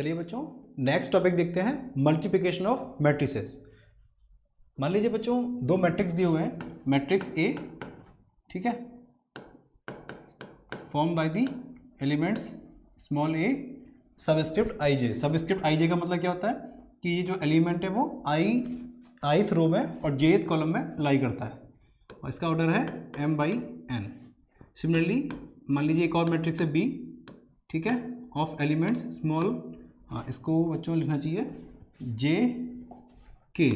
चलिए बच्चों next topic देखते हैं, मल्टीप्लिकेशन ऑफ मैट्रिसेस। मान लीजिए बच्चों दो मैट्रिक्स दिए हुए हैं, मैट्रिक्स ए, ठीक है, form by the elements small A subscript I J. Subscript I J का मतलब क्या होता है कि ये जो एलिमेंट है वो ith रो में और jth कॉलम में लाई करता है, और इसका ऑर्डर है m/n। सिमिलरली मान लीजिए एक और मैट्रिक्स है बी, ठीक है, ऑफ एलिमेंट्स स्मॉल, इसको बच्चों लिखना चाहिए जे के,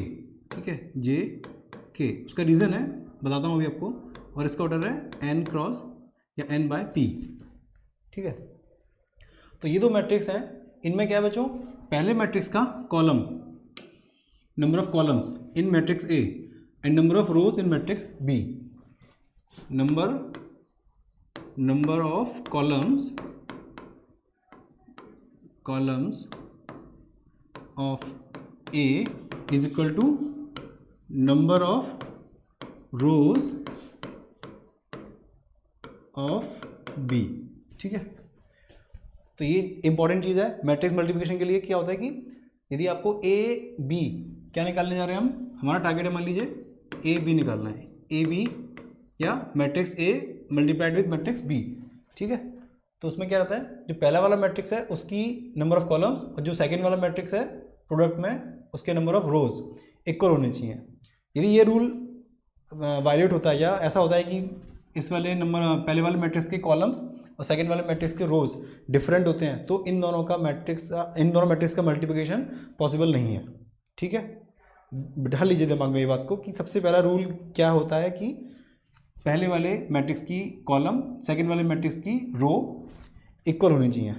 ठीक है, जे के। उसका रीज़न है बताता हूँ अभी आपको, और इसका ऑर्डर है n क्रॉस या n/p, ठीक है। तो ये दो मैट्रिक्स हैं, इनमें क्या है बच्चों, पहले मैट्रिक्स का column, number of columns in matrix A and number of rows in matrix B. Number of columns of A is equal to number of rows of B, ठीक है। तो ये इंपॉर्टेंट चीज़ है मैट्रिक्स मल्टीप्लिकेशन के लिए। क्या होता है कि यदि आपको ए बी क्या निकालने जा रहे हैं हम, हमारा टारगेट है मान लीजिए ए बी निकालना है, ए बी या matrix A multiplied with matrix B, ठीक है। तो उसमें क्या रहता है, जो पहला वाला मैट्रिक्स है उसकी नंबर ऑफ कॉलम्स और जो सेकेंड वाला मैट्रिक्स है प्रोडक्ट में उसके नंबर ऑफ रोज इक्वल होने चाहिए। यदि ये रूल वायलेट होता है या ऐसा होता है कि इस वाले नंबर पहले वाले मैट्रिक्स के कॉलम्स और सेकेंड वाले मैट्रिक्स के रोज डिफरेंट होते हैं, तो इन दोनों मैट्रिक्स का मल्टीप्लिकेशन पॉसिबल नहीं है, ठीक है। बिठा लीजिए दिमाग में ये बात को कि सबसे पहला रूल क्या होता है कि पहले वाले मैट्रिक्स की कॉलम सेकेंड वाले मैट्रिक्स की रो इक्वल होनी चाहिए,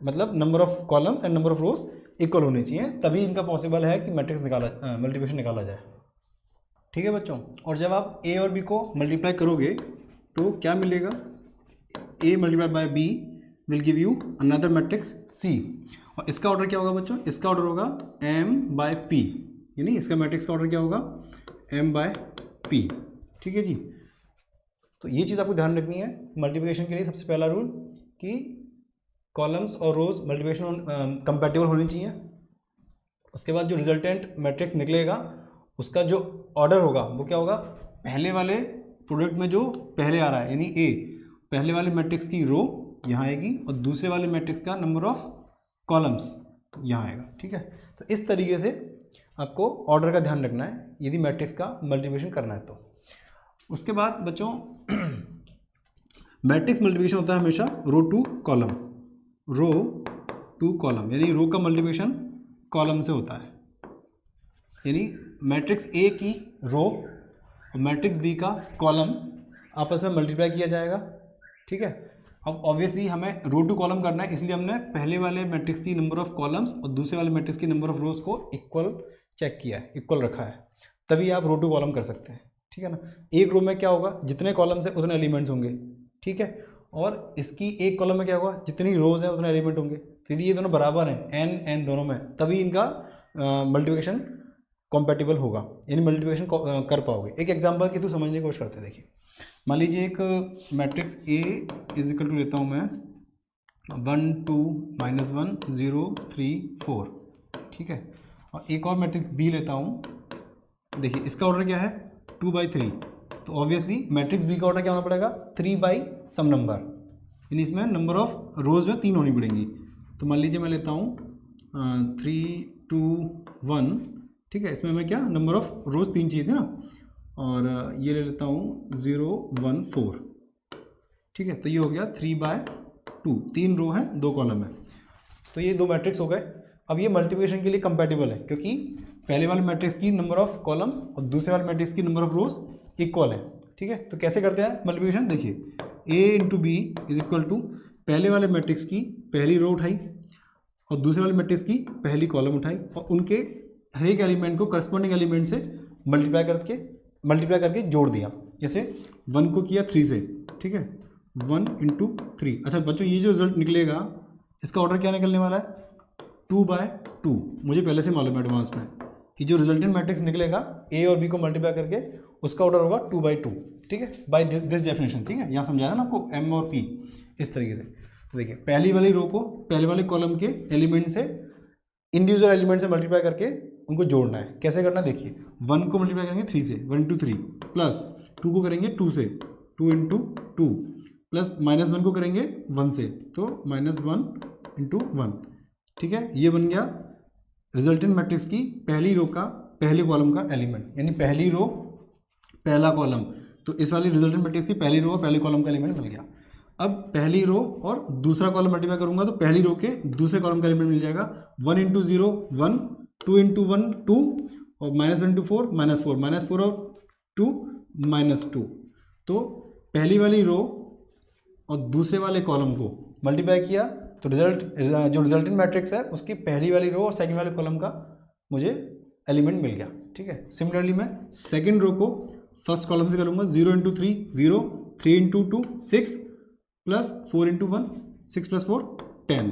मतलब number of columns and number of rose equal होनी चाहिए, तभी इनका पॉसिबल है कि मैट्रिक्स मल्टीप्लिकेशन निकाला जाए, ठीक है बच्चों। और जब आप ए और बी को मल्टीप्लाई करोगे तो क्या मिलेगा, A multiply by B will give you another matrix C, और इसका ऑर्डर क्या होगा बच्चों, इसका ऑर्डर होगा m/p, यानी इसका मैट्रिक्स का ऑर्डर क्या होगा m/p, ठीक है जी। तो ये चीज़ आपको ध्यान रखनी है मल्टीप्लिकेशन के लिए। सबसे पहला रूल कि कॉलम्स और रोज मल्टीप्लिकेशन कंपैटिबल होनी चाहिए। उसके बाद जो रिजल्टेंट मैट्रिक्स निकलेगा उसका जो ऑर्डर होगा वो क्या होगा, पहले वाले प्रोडक्ट में जो पहले आ रहा है यानी ए, पहले वाले मैट्रिक्स की रो यहाँ आएगी और दूसरे वाले मैट्रिक्स का नंबर ऑफ कॉलम्स यहाँ आएगा, ठीक है। तो इस तरीके से आपको ऑर्डर का ध्यान रखना है यदि मैट्रिक्स का मल्टीप्लिकेशन करना है तो। उसके बाद बच्चों मैट्रिक्स मल्टीप्लिकेशन होता है हमेशा रो टू कॉलम, यानी रो का मल्टीप्लिकेशन कॉलम से होता है, यानी मैट्रिक्स ए की रो और मैट्रिक्स बी का कॉलम आपस में मल्टीप्लाई किया जाएगा, ठीक है। अब ऑब्वियसली हमें रो टू कॉलम करना है, इसलिए हमने पहले वाले मैट्रिक्स की नंबर ऑफ कॉलम्स और दूसरे वाले मैट्रिक्स की नंबर ऑफ रोज को इक्वल चेक किया है, इक्वल रखा है, तभी आप रो टू कॉलम कर सकते हैं, ठीक है ना। एक रो में क्या होगा, जितने कॉलम्स हैं उतने एलिमेंट्स होंगे, ठीक है, और इसकी एक कॉलम में क्या होगा, जितनी रोज हैं उतने एलिमेंट होंगे। तो यदि ये दोनों बराबर हैं n दोनों में, तभी इनका मल्टीप्लिकेशन कॉम्पैटिबल होगा, यानी मल्टीप्लिकेशन कर पाओगे। एक एग्जांपल के थ्रू समझने की कोशिश करते हैं। देखिए मान लीजिए एक matrix A is equal to लेता हूँ मैं 1 2 -1 0 3 4, ठीक है, और एक और मैट्रिक्स बी लेता हूँ। देखिए इसका ऑर्डर क्या है 2/3, तो ऑब्वियसली मैट्रिक्स बी का ऑर्डर क्या होना पड़ेगा 3/सम नंबर, यानी इसमें नंबर ऑफ रोज जो 3 होनी पड़ेंगी। तो मान लीजिए मैं लेता हूँ 3 2 1, ठीक है, इसमें हमें क्या नंबर ऑफ रोज 3 चाहिए थी ना, और ये ले लेता हूँ 0 1 4, ठीक है। तो ये हो गया 3/2, 3 रो हैं 2 कॉलम है, तो ये दो मैट्रिक्स हो गए। अब ये मल्टीप्लिकेशन के लिए कंपैटिबल है क्योंकि पहले वाले मैट्रिक्स की नंबर ऑफ कॉलम्स और दूसरे वाले मैट्रिक्स की नंबर ऑफ रोज इक्वल है, ठीक है। तो कैसे करते हैं मल्टीप्लिकेशन, देखिए A into B is equal to पहले वाले मैट्रिक्स की पहली रो उठाई और दूसरे वाले मैट्रिक्स की पहली कॉलम उठाई और उनके हर एक एलिमेंट को करस्पॉन्डिंग एलिमेंट से मल्टीप्लाई करके जोड़ दिया। जैसे 1 को किया 3 से, ठीक है, 1 × 3। अच्छा बच्चों ये जो रिजल्ट निकलेगा इसका ऑर्डर क्या निकलने वाला है 2/2। मुझे पहले से मालूम है एडवांस में कि जो रिजल्टेंट मैट्रिक्स निकलेगा ए और बी को मल्टीप्लाई करके उसका ऑर्डर होगा 2/2, ठीक है, बाय दिस डेफिनेशन, ठीक है। यहाँ समझाया ना आपको m और p इस तरीके से। तो देखिए पहली वाली रो को पहले वाले कॉलम के एलिमेंट से इंडिविजुअल एलिमेंट से मल्टीप्लाई करके उनको जोड़ना है। कैसे करना है देखिए, 1 को मल्टीप्लाई करेंगे 3 से, 1 इंटू 3, प्लस 2 को करेंगे 2 से, 2 इंटू 2, प्लस -1 को करेंगे 1 से, तो -1 इंटू 1। ठीक है, ये बन गया रिजल्टेंट मैट्रिक्स की पहली रो का पहले कॉलम का एलिमेंट, यानी पहली रो पहला कॉलम। तो इस वाली रिजल्टेंट मैट्रिक्स की पहली रो और पहले कॉलम का एलिमेंट मिल गया। अब पहली रो और दूसरा कॉलम मल्टीप्लाई करूंगा तो पहली रो के दूसरे कॉलम का एलिमेंट मिल जाएगा। 1 इंटू 0 1, 2 इंटू 1 2, और -1 इंटू 4 -4, -4 और 2 -2। तो पहली वाली रो और दूसरे वाले कॉलम को मल्टीप्लाई किया तो जो रिजल्टेंट मैट्रिक्स है उसकी पहली वाली रो और सेकंड वाले कॉलम का मुझे एलिमेंट मिल गया। ठीक है, सिमिलरली मैं सेकंड रो को फर्स्ट कॉलम से करूंगा। 0 into 3 0, 3 into 2 6, plus 4 into 1 6 plus 4 10।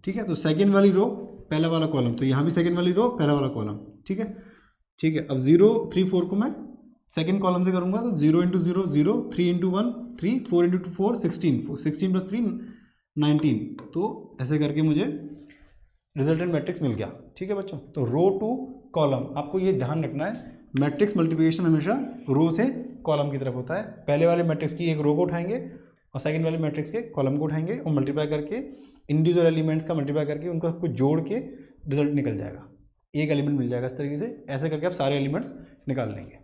ठीक है, तो सेकेंड वाली रो पहला वाला कॉलम, तो यहाँ भी सेकेंड वाली रो पहला वाला कॉलम। ठीक है, ठीक है। अब 0 3 4 को मैं सेकेंड कॉलम से करूँगा तो 0 इंटू 0 0, 3 इंटू 1 3, 4 इंटू 4 16, 16 प्लस 3 19। तो ऐसे करके मुझे रिजल्टेंट मैट्रिक्स मिल गया। ठीक है बच्चों, तो रो टू कॉलम आपको ये ध्यान रखना है, मैट्रिक्स मल्टीप्लिकेशन हमेशा रो से कॉलम की तरफ होता है। पहले वाले मैट्रिक्स की एक रो को उठाएंगे और सेकंड वाले मैट्रिक्स के कॉलम को उठाएंगे और मल्टीप्लाई करके इंडिविजुअल एलिमेंट्स का मल्टीप्लाई करके उनको सबको जोड़ के रिजल्ट निकल जाएगा, एक एलिमेंट मिल जाएगा। इस तरीके से ऐसे करके आप सारे एलिमेंट्स निकाल लेंगे।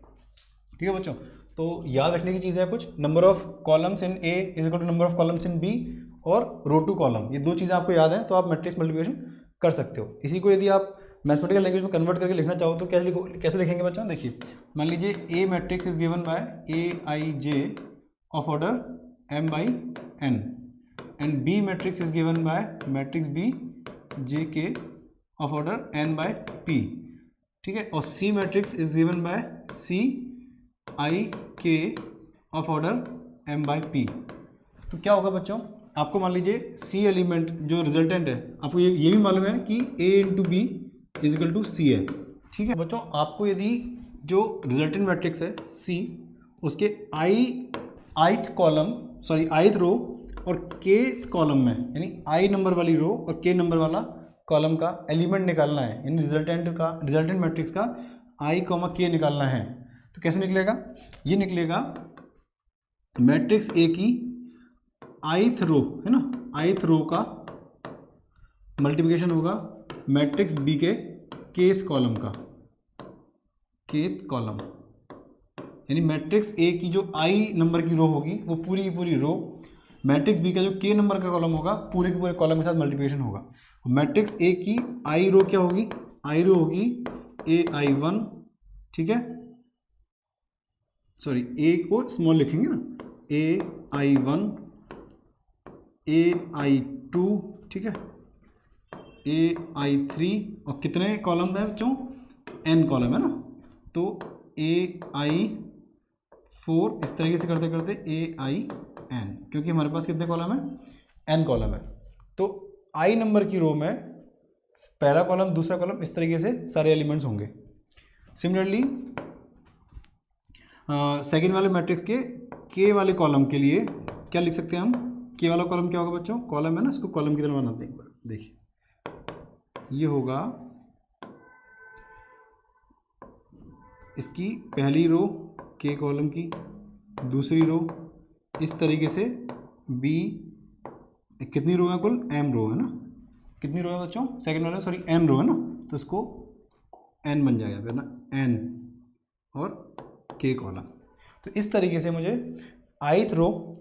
ठीक है बच्चों, तो याद रखने की चीज़ें हैं कुछ, number of columns in A is equal to number of columns in B, और रो टू कॉलम, ये दो चीज़ें आपको याद हैं तो आप मैट्रिक्स मल्टीप्लिकेशन कर सकते हो। इसी को यदि आप मैथमेटिकल लैंग्वेज में कन्वर्ट करके लिखना चाहो तो कैसे लिखेंगे बच्चों, देखिए मान लीजिए A matrix is given by Aij of order m by n and B matrix is given by matrix B Jk of order n by p। ठीक है, और C matrix is given by Cik of order m by p। तो क्या होगा बच्चों, आपको मान लीजिए सी एलिमेंट जो रिजल्टेंट है, आपको ये भी मालूम है कि a into B is equal to C है। ठीक है बच्चों, आपको यदि जो रिजल्टेंट मैट्रिक्स है सी, उसके ith रो और k कॉलम में, यानी i नंबर वाली रो और k नंबर वाला कॉलम का एलिमेंट निकालना है, यानी रिजल्टेंट मैट्रिक्स का i, k निकालना है। तो कैसे निकलेगा, ये निकलेगा मैट्रिक्स A की ith रो है ना, ith रो का मल्टीप्लिकेशन होगा मैट्रिक्स B के kth कॉलम का, kth कॉलम, यानी मैट्रिक्स A की जो i नंबर की रो होगी वो पूरी की पूरी रो, मैट्रिक्स B का जो k नंबर का कॉलम होगा पूरे के पूरे कॉलम के साथ मल्टीप्लिकेशन होगा। मैट्रिक्स A की i रो क्या होगी, i रो होगी ai1, ठीक है, सॉरी A को स्मॉल लिखेंगे ना, ai1 ai2, ठीक है, ai3, और कितने कॉलम है बच्चों, n कॉलम है ना, तो ai4, इस तरीके से करते करते ain, क्योंकि हमारे पास कितने कॉलम है, n कॉलम है। तो i नंबर की रो में पहला कॉलम दूसरा कॉलम इस तरीके से सारे एलिमेंट्स होंगे। सिमिलरली सेकेंड वाले मैट्रिक्स के k वाले कॉलम के लिए क्या लिख सकते हैं हम, k वाला कॉलम क्या होगा बच्चों, कॉलम है ना, इसको कॉलम की तरह बनाते हैं एक बार, देखिए ये होगा इसकी पहली रो k कॉलम की, दूसरी रो इस तरीके से b, कितनी रो है कुल, m रो है ना, कितनी रो है बच्चों, सेकंड वाला सॉरी n रो है ना, तो इसको n बन जाएगा फिर ना, n और k कॉलम। तो इस तरीके से मुझे ith रो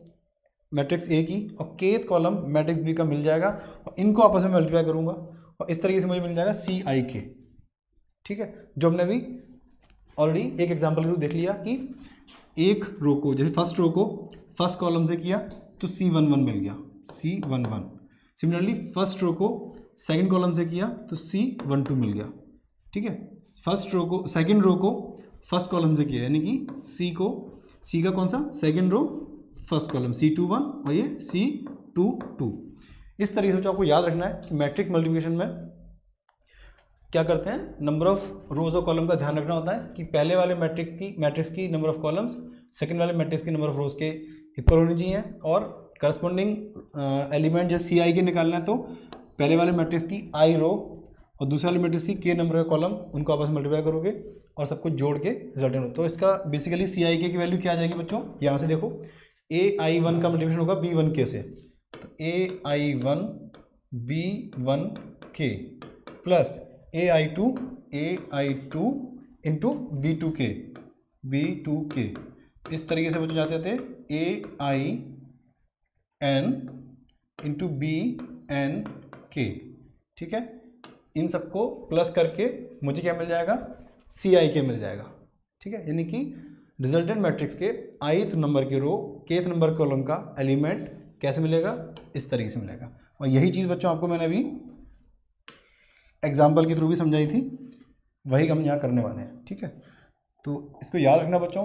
मैट्रिक्स A की और kth कॉलम मैट्रिक्स B का मिल जाएगा, और इनको आपस में मल्टीप्लाई करूंगा और इस तरीके से मुझे मिल जाएगा Cik। ठीक है, जो हमने अभी ऑलरेडी एक एग्जांपल के थ्रू देख लिया कि एक रो को, जैसे फर्स्ट रो को फर्स्ट कॉलम से किया तो C11 मिल गया, C11। सिमिलरली फर्स्ट रो को सेकंड कॉलम से किया तो C12 मिल गया। ठीक है, फर्स्ट रो को सेकंड रो को फर्स्ट कॉलम से किया, यानी कि C का कौन सा, second row first column C21 और ये C22। इस तरीके से आपको याद रखना है कि मैट्रिक्स मल्टीप्लिकेशन में क्या करते हैं, नंबर ऑफ रोज और कॉलम का ध्यान रखना होता है कि पहले वाले मैट्रिक्स की नंबर ऑफ कॉलम्स सेकंड वाले मैट्रिक्स की नंबर ऑफ रोज के इक्वल होनी चाहिए, और करस्पॉन्डिंग एलिमेंट जैसे सी आई के निकालना है तो पहले वाले मैट्रिक्स की आई रो और दूसरे वाले मैट्रिक्स की के नंबर का कॉलम, उनको आपस में मल्टीप्लाई करोगे और सबको जोड़ के रिजल्टेंट हो। तो इसका बेसिकली सी आई के की वैल्यू क्या आ जाएगी बच्चों, यहाँ से देखो ए आई वन का मल्टीप्लिकेशन होगा बी वन के से, तो A I one B one के plus A I two into B two के। इस तरीके से बच्चों जाते थे A I N into B N के। ठीक है, इन सबको प्लस करके मुझे क्या मिल जाएगा, सी आई के मिल जाएगा। ठीक है, यानी कि रिजल्टेंट मैट्रिक्स के ith नंबर की रो kth नंबर कॉलम का एलिमेंट कैसे मिलेगा, इस तरीके से मिलेगा। और यही चीज़ बच्चों आपको मैंने अभी एग्जाम्पल के थ्रू भी समझाई थी, वही हम यहाँ करने वाले हैं। ठीक है, तो इसको याद रखना बच्चों,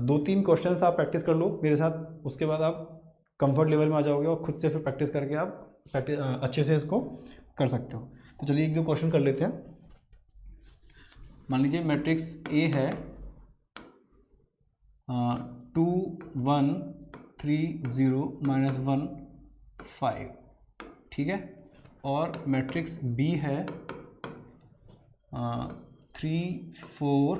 2-3 क्वेश्चंस आप प्रैक्टिस कर लो मेरे साथ, उसके बाद आप कंफर्ट लेवल में आ जाओगे और खुद से फिर प्रैक्टिस करके आप अच्छे से इसको कर सकते हो। तो चलिए 1-2 क्वेश्चन कर लेते हैं। मान लीजिए मैट्रिक्स ए है 2 1 3 0 -1 5, ठीक है, और मैट्रिक्स बी है 3 4,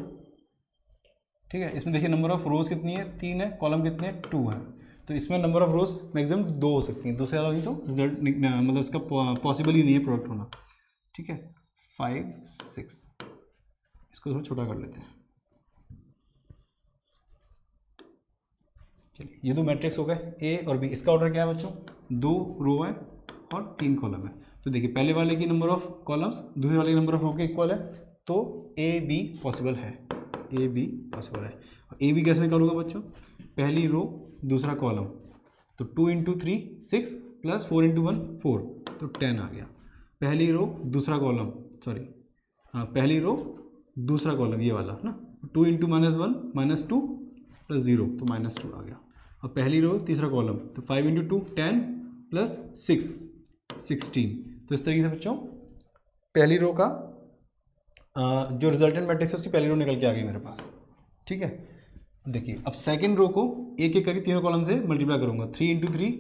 ठीक है। इसमें देखिए नंबर ऑफ रोज कितनी है, 3 है, कॉलम कितने हैं, 2 है। तो इसमें नंबर ऑफ रोज मैक्सिमम 2 हो सकती हैं, 2 से ज़्यादा हुई तो रिजल्ट मतलब इसका पॉसिबल ही नहीं है प्रोडक्ट होना। ठीक है, 5 6, इसको थोड़ा छोटा कर लेते हैं। चलिए, ये 2 मैट्रिक्स हो गए ए और बी। इसका ऑर्डर क्या है बच्चों, 2 रो है और 3 कॉलम है। तो देखिए पहले वाले की नंबर ऑफ कॉलम्स दूसरे वाले की नंबर ऑफ रो के इक्वल है, तो ए बी पॉसिबल है, ए बी पॉसिबल है। ए बी कैसे निकालूंगा बच्चों, पहली रो दूसरा कॉलम, तो 2 × 3 6 प्लस 4 × 1 4, तो 10 आ गया। पहली रो दूसरा कॉलम, सॉरी हाँ, पहली रो दूसरा कॉलम ये वाला ना, 2 × -1 -2 प्लस 0, तो -2 आ गया। और पहली रो तीसरा कॉलम, तो 5 × 2 10 प्लस 6 16। तो इस तरीके से बच्चों पहली रो का जो रिजल्टेंट मैट्रिक्स है उसकी पहली रो निकल के आ गई मेरे पास। ठीक है, देखिए अब सेकंड रो को एक एक करके तीनों कॉलम से मल्टीप्लाई करूंगा, 3 × 3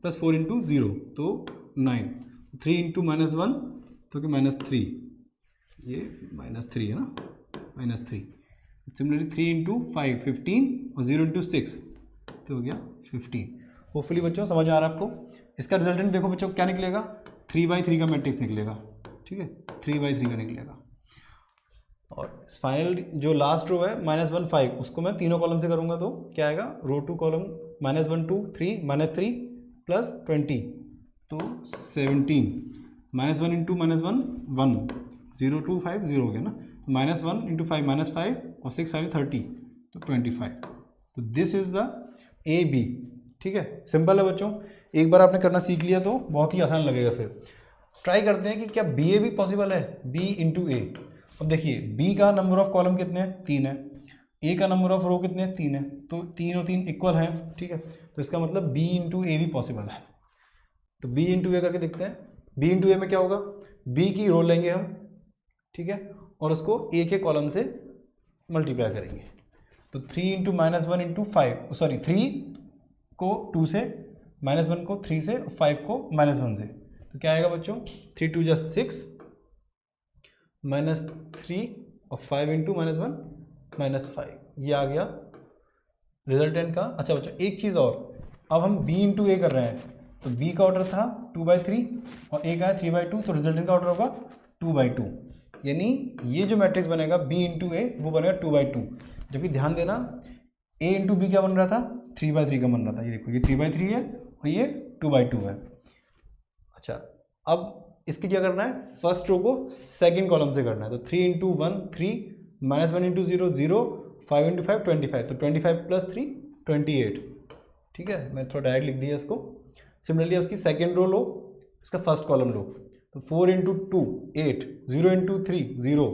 प्लस 4 × 0, तो 9, 3 × -1 तो कि -3, ये -3 है ना, -3। सिमिलरली 3 × 5 15 और 0 × 6 तो हो गया 15। होपफुली बच्चों समझ में आ रहा है आपको। इसका रिजल्टेंट देखो बच्चों क्या निकलेगा, 3/3 का मैट्रिक्स निकलेगा। ठीक है, 3/3 का निकलेगा। और फाइनल जो लास्ट रो है -1 5, उसको मैं तीनों कॉलम से करूंगा तो क्या आएगा, रो 2 कॉलम -1 2 3 -3 प्लस 20, तो 17। -1 × -1 1, 0 2 5 0 हो गया ना, तो -1 × 5 -5 और 6 5 30, तो 25। तो this is the A B. ठीक है, सिंपल है बच्चों, एक बार आपने करना सीख लिया तो बहुत ही आसान लगेगा। फिर ट्राई करते हैं कि क्या बी ए भी पॉसिबल है, बी × ए। अब देखिए बी का नंबर ऑफ कॉलम कितने हैं, 3 है, ए का नंबर ऑफ रो कितने हैं, 3 है, तो 3 और 3 इक्वल है। ठीक है, तो इसका मतलब बी × ए भी पॉसिबल है। तो बी × ए करके देखते हैं। बी × ए में क्या होगा, बी की रो लेंगे हम, ठीक है, और उसको ए के कॉलम से मल्टीप्लाई करेंगे। तो 3 × -1 × 5, सॉरी 3 को 2 से, -1 को 3 से, 5 को -1 से, तो क्या आएगा बच्चों, 3 2 = 6 -3 और 5 × -1 -5, ये आ गया रिजल्टेंट का। अच्छा बच्चों एक चीज़ और, अब हम b × a कर रहे हैं, तो b का ऑर्डर था 2/3 और a का है 3/2, तो रिजल्टेंट का ऑर्डर होगा 2/2। यानी ये जो मैट्रिक्स बनेगा b × a वो बनेगा 2/2। जबकि ध्यान देना a × b क्या बन रहा था, 3/3 का बन रहा था। ये देखो ये 3/3 है और ये 2/2 है। अच्छा अब इसके क्या करना है, फर्स्ट रो को सेकंड कॉलम से करना है, तो 3 × 1 3 -1 × 0 0 5 × 5 25, तो 25 + 3 28। ठीक है, मैं थोड़ा डायरेक्ट लिख दिया इसको। सिमिलरली उसकी सेकंड रो लो, इसका फर्स्ट कॉलम लो, तो 4 × 2 8 0 × 3 0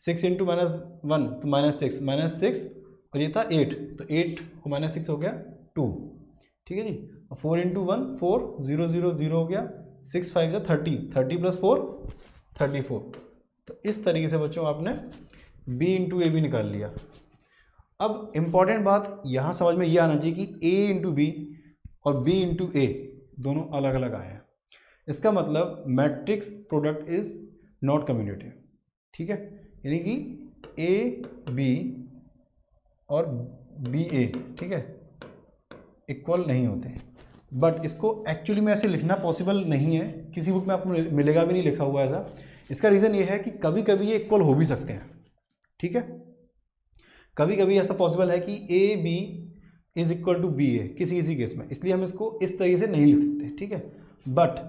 6 × -1 तो -6 और ये था 8, तो 8 को -6 हो गया 2। ठीक है जी, 4 × 1 4 0 0 0 हो गया, 6 5 = 30 30 + 4 34। तो इस तरीके से बच्चों आपने b × a भी निकाल लिया। अब इम्पॉर्टेंट बात यहाँ समझ में ये आना चाहिए कि a × b और B इंटू ए दोनों अलग अलग आए हैं। इसका मतलब matrix product is not commutative, ठीक है, यानी कि ए बी और बी ए, ठीक है, इक्वल नहीं होते। बट इसको एक्चुअली में ऐसे लिखना पॉसिबल नहीं है, किसी बुक में आपको मिलेगा भी नहीं लिखा हुआ ऐसा। इसका रीज़न ये है कि कभी कभी ये इक्वल हो भी सकते हैं, ठीक है, कभी कभी ऐसा पॉसिबल है कि A B is equal to B A किसी किसी केस में, इसलिए हम इसको इस तरीके से नहीं लिख सकते, ठीक है। बट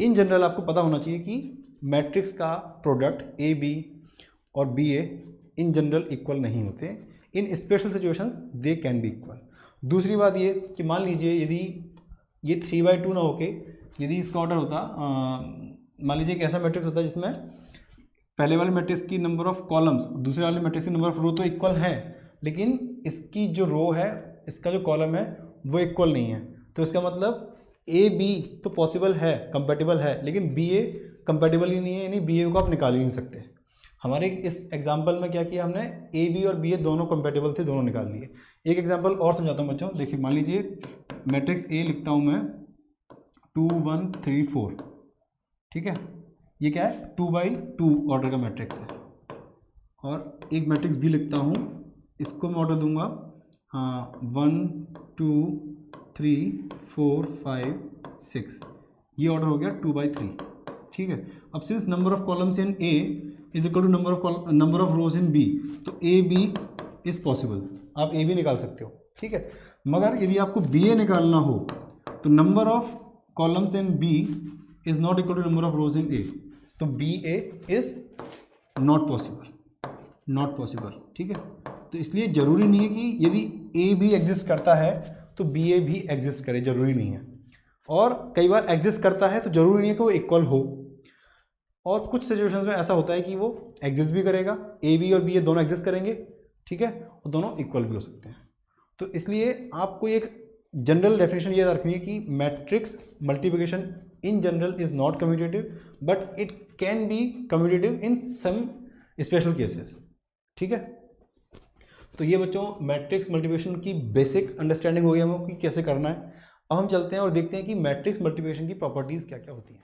इन जनरल आपको पता होना चाहिए कि मैट्रिक्स का प्रोडक्ट ए बी और B A in general equal नहीं होते, in special situations they can be equal. दूसरी बात ये कि मान लीजिए यदि ये 3/2 ना होके यदि इसका ऑर्डर होता, मान लीजिए एक ऐसा मैट्रिक्स होता जिसमें पहले वाले मैट्रिक्स की नंबर ऑफ कॉलम्स दूसरे वाले मैट्रिक्स की नंबर ऑफ रो तो इक्वल है, लेकिन इसकी जो रो है, इसका जो कॉलम है वो इक्वल नहीं है, तो इसका मतलब ए बी तो पॉसिबल है, कंपेटिबल है, लेकिन बी ए कंपेटिबल ही नहीं है, यानी बी ए को आप निकाल ही नहीं सकते। हमारे इस एग्जाम्पल में क्या किया हमने, ए बी और बी ए दोनों कंपेटिबल थे, दोनों निकाल लिए। एक एग्जाम्पल और समझाता हूँ बच्चों, देखिए मान लीजिए मैट्रिक्स ए लिखता हूँ मैं 2 1 3 4, ठीक है, ये क्या है 2/2 ऑर्डर का मैट्रिक्स है। और एक मैट्रिक्स बी लिखता हूँ, इसको मैं ऑर्डर दूंगा 1 2 3 4 5 6, ये ऑर्डर हो गया 2/3, ठीक है। अब since number of columns in A is equal to number of rows in B, तो ए बी इज पॉसिबल, आप ए बी निकाल सकते हो, ठीक है। मगर यदि आपको बी ए निकालना हो तो number of columns in B is not equal to number of rows in A, तो B A is not possible, ठीक है। तो इसलिए ज़रूरी नहीं है कि यदि ए भी एग्जिस्ट करता है तो बी ए भी एग्जिस्ट करे, ज़रूरी नहीं है। और कई बार एग्जिस्ट करता है तो ज़रूरी नहीं है कि वो इक्वल हो, और कुछ सिचुएशंस में ऐसा होता है कि वो एग्जिस्ट भी करेगा, ए बी और बी ए दोनों एग्जिस्ट करेंगे, ठीक है, और दोनों इक्वल भी हो सकते हैं। तो इसलिए आपको एक जनरल डेफिनेशन ये रखनी है कि matrix multiplication in general is not commutative, but it can be commutative in some special cases, ठीक है। तो ये बच्चों मैट्रिक्स मल्टीप्लिकेशन की बेसिक अंडरस्टैंडिंग हो गई हमको कि कैसे करना है। अब हम चलते हैं और देखते हैं कि मैट्रिक्स मल्टीप्लिकेशन की प्रॉपर्टीज़ क्या क्या होती हैं।